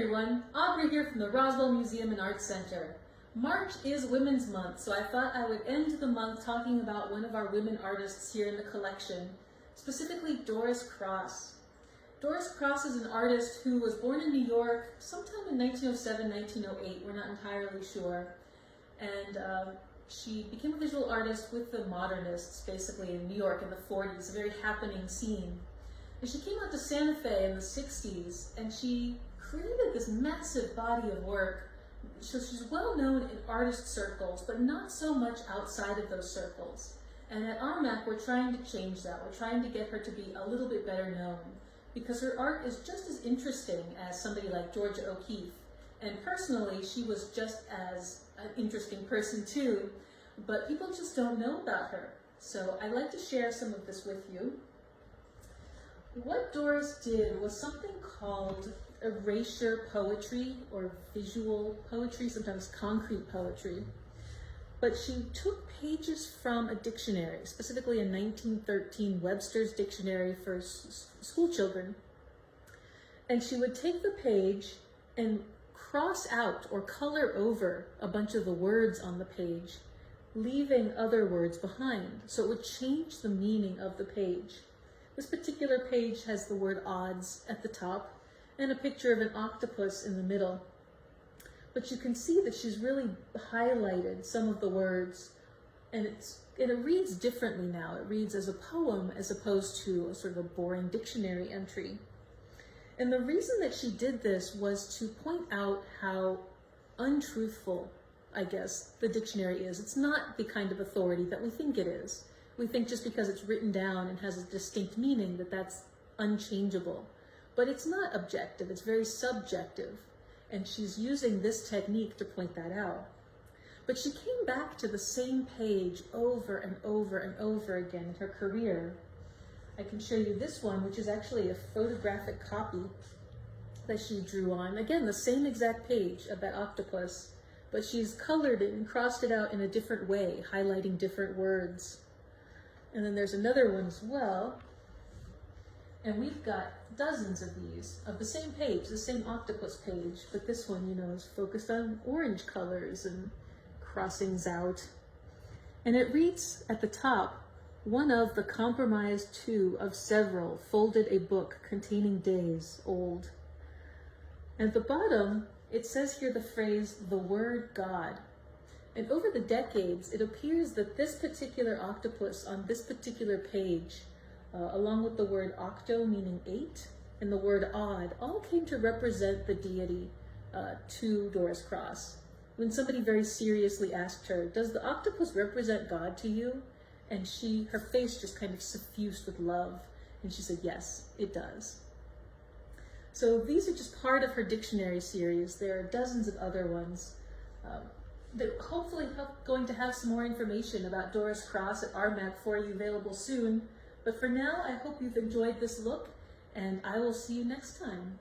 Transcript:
everyone, Aubrey here from the Roswell Museum and Arts Center. March is Women's Month, so I thought I would end the month talking about one of our women artists here in the collection, specifically Doris Cross. Doris Cross is an artist who was born in New York sometime in 1907, 1908, we're not entirely sure, and she became a visual artist with the modernists, basically in New York in the 40s, a very happening scene. And she came out to Santa Fe in the 60s, and she created this massive body of work. So she's well known in artist circles, but not so much outside of those circles. And at RMAC, we're trying to change that. We're trying to get her to be a little bit better known, because her art is just as interesting as somebody like Georgia O'Keeffe. And personally, she was just as an interesting person too, but people just don't know about her. So I'd like to share some of this with you. What Doris did was something called erasure poetry or visual poetry, sometimes concrete poetry. But she took pages from a dictionary, specifically a 1913 Webster's Dictionary for school children. And she would take the page and cross out or color over a bunch of the words on the page, leaving other words behind. So it would change the meaning of the page. This particular page has the word odds at the top and a picture of an octopus in the middle. But you can see that she's really highlighted some of the words, and it reads differently now. It reads as a poem as opposed to a sort of a boring dictionary entry. And the reason that she did this was to point out how untruthful, I guess, the dictionary is. It's not the kind of authority that we think it is. We think just because it's written down and has a distinct meaning that that's unchangeable. But it's not objective, it's very subjective. And she's using this technique to point that out. But she came back to the same page over and over and over again in her career. I can show you this one, which is actually a photographic copy that she drew on. Again, the same exact page of that octopus, but she's colored it and crossed it out in a different way, highlighting different words. And then there's another one as well. And we've got dozens of these, of the same page, the same octopus page, but this one, is focused on orange colors and crossings out. And it reads at the top, one of the compromised two of several folded a book containing days old. And at the bottom, it says here the phrase, the word God. And over the decades, it appears that this particular octopus on this particular page, along with the word octo, meaning 8, and the word odd, all came to represent the deity to Doris Cross. When somebody very seriously asked her, does the octopus represent God to you? And her face just kind of suffused with love. And she said, yes, it does. So these are just part of her dictionary series. There are dozens of other ones. They're hopefully going to have some more information about Doris Cross at RMAC for you available soon. But for now, I hope you've enjoyed this look, and I will see you next time.